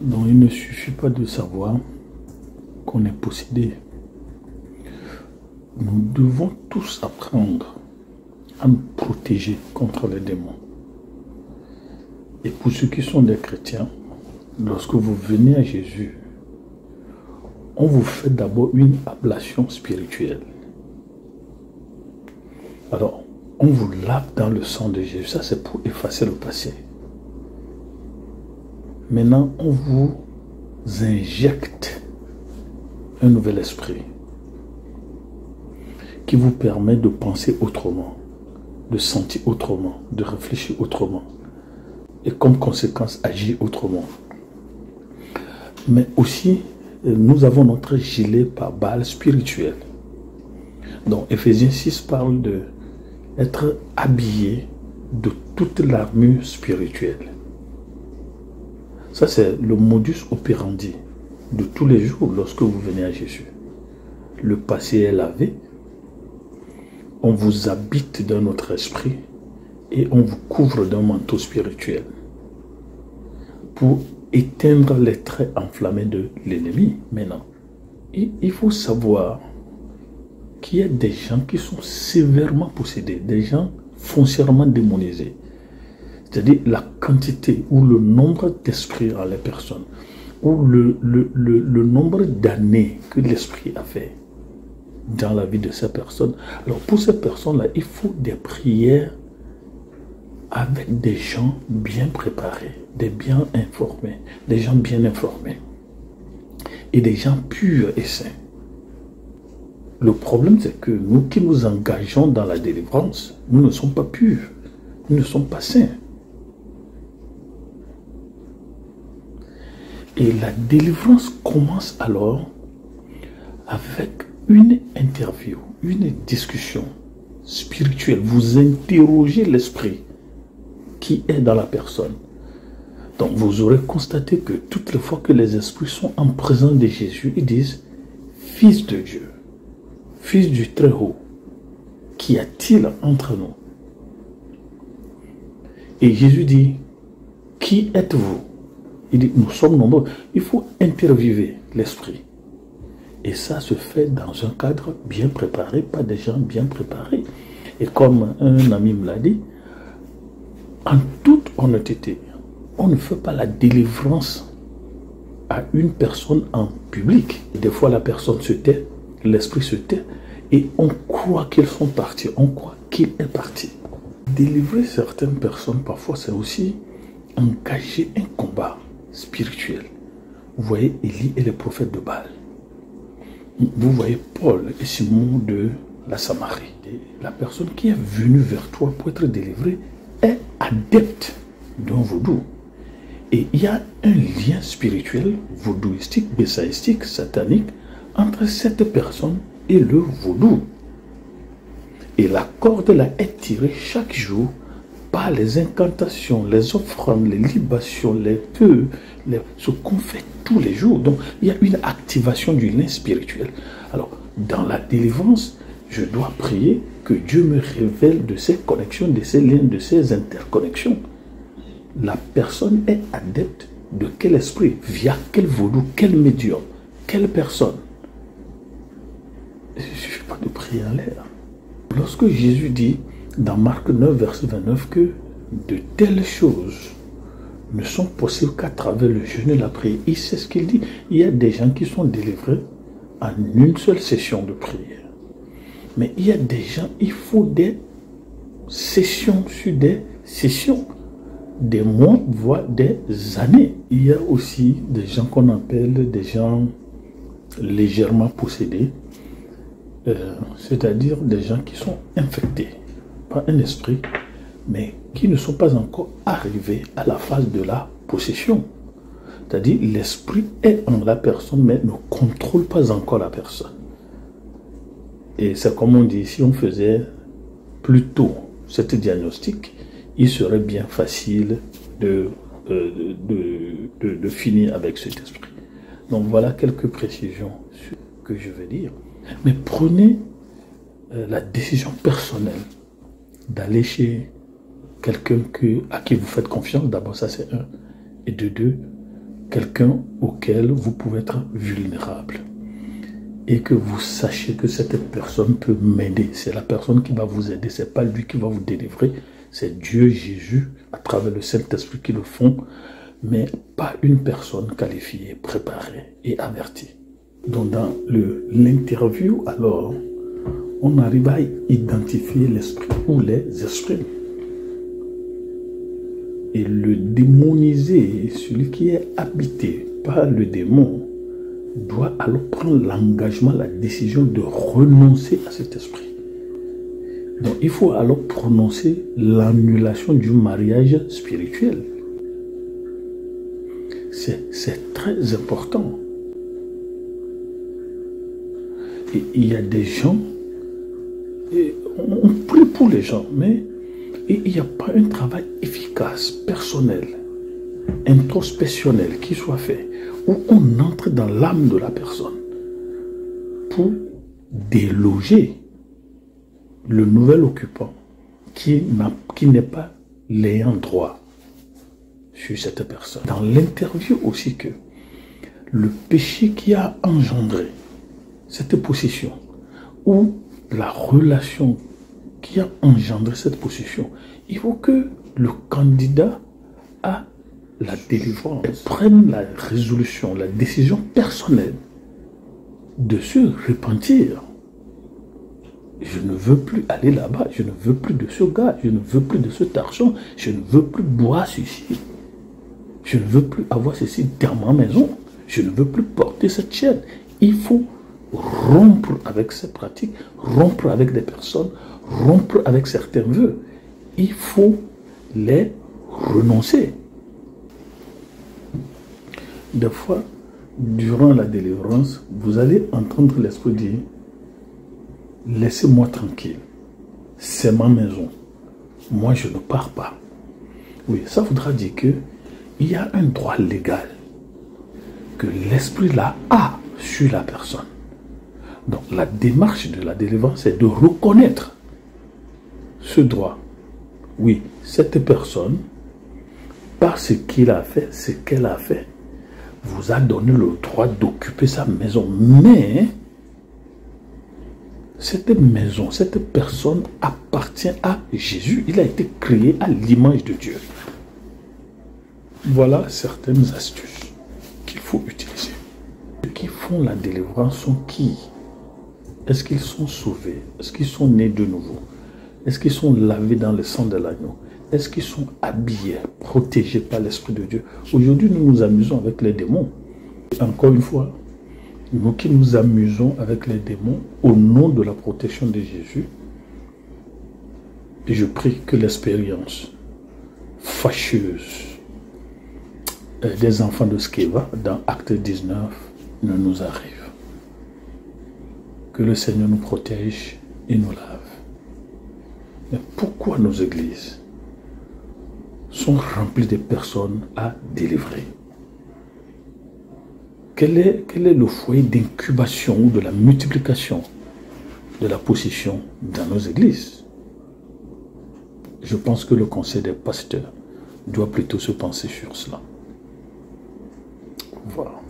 Donc il ne suffit pas de savoir qu'on est possédé. Nous devons tous apprendre à nous protéger contre les démons. Et pour ceux qui sont des chrétiens, lorsque vous venez à Jésus, on vous fait d'abord une ablation spirituelle. Alors, on vous lave dans le sang de Jésus. Ça, c'est pour effacer le passé. Maintenant, on vous injecte un nouvel esprit qui vous permet de penser autrement, de sentir autrement, de réfléchir autrement et comme conséquence agir autrement. Mais aussi, nous avons notre gilet pare-balles spirituel. Donc, Ephésiens 6 parle d'être habillé de toute l'armure spirituelle. Ça, c'est le modus operandi de tous les jours lorsque vous venez à Jésus. Le passé est lavé, on vous habite dans notre esprit et on vous couvre d'un manteau spirituel pour éteindre les traits enflammés de l'ennemi. Maintenant, il faut savoir qu'il y a des gens qui sont sévèrement possédés, des gens foncièrement démonisés. C'est-à-dire la quantité ou le nombre d'esprits à les personnes, ou le nombre d'années que l'esprit a fait dans la vie de ces personnes. Alors pour ces personnes-là, il faut des prières avec des gens bien préparés, des bien informés, des gens bien informés et des gens purs et saints. Le problème, c'est que nous qui nous engageons dans la délivrance, nous ne sommes pas purs, nous ne sommes pas saints. Et la délivrance commence alors avec une interview, une discussion spirituelle. Vous interrogez l'esprit qui est dans la personne. Donc vous aurez constaté que toutes les fois que les esprits sont en présence de Jésus, ils disent « Fils de Dieu, Fils du Très-Haut, qu'y a-t-il entre nous ?» Et Jésus dit « Qui êtes-vous » Il dit, nous sommes nombreux. Il faut interviewer l'esprit. Et ça se fait dans un cadre bien préparé, pas des gens bien préparés. Et comme un ami me l'a dit, en toute honnêteté, on ne fait pas la délivrance à une personne en public. Des fois, la personne se tait, l'esprit se tait, et on croit qu'ils sont partis, on croit qu'il est parti. Délivrer certaines personnes, parfois, c'est aussi engager un combat spirituel. Vous voyez Élie et les prophètes de Baal. Vous voyez Paul et Simon de la Samarie. La personne qui est venue vers toi pour être délivrée est adepte d'un vaudou. Et il y a un lien spirituel, vaudouistique, bessaïstique, satanique, entre cette personne et le vaudou. Et la corde là est tirée chaque jour par les incantations, les offrandes, les libations, les feux, ce qu'on fait tous les jours. Donc, il y a une activation du lien spirituel. Alors, dans la délivrance, je dois prier que Dieu me révèle de ces connexions, de ces liens, de ces interconnexions. La personne est adepte de quel esprit, via quel vaudou, quel médium, quelle personne. Il ne suffit pas de prier en l'air. Lorsque Jésus dit dans Marc 9, verset 29, que de telles choses ne sont possibles qu'à travers le jeûne et la prière. Il sait ce qu'il dit. Il y a des gens qui sont délivrés en une seule session de prière. Mais il y a des gens, il faut des sessions sur des sessions, des mois, voire des années. Il y a aussi des gens qu'on appelle des gens légèrement possédés, c'est-à-dire des gens qui sont infectés par un esprit, mais qui ne sont pas encore arrivés à la phase de la possession. C'est-à-dire l'esprit est en la personne, mais ne contrôle pas encore la personne. Et c'est comme on dit, si on faisait plus tôt cette diagnostic, il serait bien facile de finir avec cet esprit. Donc voilà quelques précisions que je vais dire. Mais prenez la décision personnelle d'aller chez quelqu'un à qui vous faites confiance. D'abord, ça c'est un. Et de deux, quelqu'un auquel vous pouvez être vulnérable et que vous sachiez que cette personne peut m'aider. C'est la personne qui va vous aider, ce n'est pas lui qui va vous délivrer, c'est Dieu, Jésus, à travers le Saint-Esprit qui le font, mais pas une personne qualifiée, préparée et avertie. Donc dans l'interview, alors, on arrive à identifier l'esprit ou les esprits. Et le démonisé, celui qui est habité par le démon, doit alors prendre l'engagement, la décision de renoncer à cet esprit. Donc il faut alors prononcer l'annulation du mariage spirituel. C'est très important. Et il y a des gens, et on prie pour les gens, mais il n'y a pas un travail efficace, personnel, introspectionnel qui soit fait, où on entre dans l'âme de la personne pour déloger le nouvel occupant qui n'est pas l'ayant droit sur cette personne. Dans l'interview aussi que le péché qui a engendré cette possession ou la relation qui a engendré cette possession, il faut que le candidat à la délivrance prenne la résolution, la décision personnelle de se repentir. Je ne veux plus aller là-bas, je ne veux plus de ce gars, je ne veux plus de cet argent, je ne veux plus boire ceci, je ne veux plus avoir ceci dans ma maison, je ne veux plus porter cette chaîne. Il faut rompre avec ces pratiques, rompre avec des personnes, rompre avec certains vœux. Il faut les renoncer. Des fois, durant la délivrance, vous allez entendre l'Esprit dire « Laissez-moi tranquille, c'est ma maison, moi je ne pars pas ». Oui, ça voudra dire qu'il y a un droit légal que l'Esprit là a sur la personne. Donc la démarche de la délivrance, c'est de reconnaître ce droit. Oui, cette personne, par ce qu'il a fait, ce qu'elle a fait, vous a donné le droit d'occuper sa maison. Mais cette maison, cette personne appartient à Jésus. Il a été créé à l'image de Dieu. Voilà certaines astuces qu'il faut utiliser. Ceux qui font la délivrance sont qui? Est-ce qu'ils sont sauvés? Est-ce qu'ils sont nés de nouveau? Est-ce qu'ils sont lavés dans le sang de l'agneau? Est-ce qu'ils sont habillés, protégés par l'Esprit de Dieu? Aujourd'hui, nous nous amusons avec les démons. Encore une fois, nous qui nous amusons avec les démons au nom de la protection de Jésus, et je prie que l'expérience fâcheuse des enfants de Sceva dans Acte 19 ne nous arrive. Que le Seigneur nous protège et nous lave. Mais pourquoi nos églises sont remplies de personnes à délivrer? Quel est le foyer d'incubation ou de la multiplication de la possession dans nos églises? Je pense que le conseil des pasteurs doit plutôt se penser sur cela. Voilà.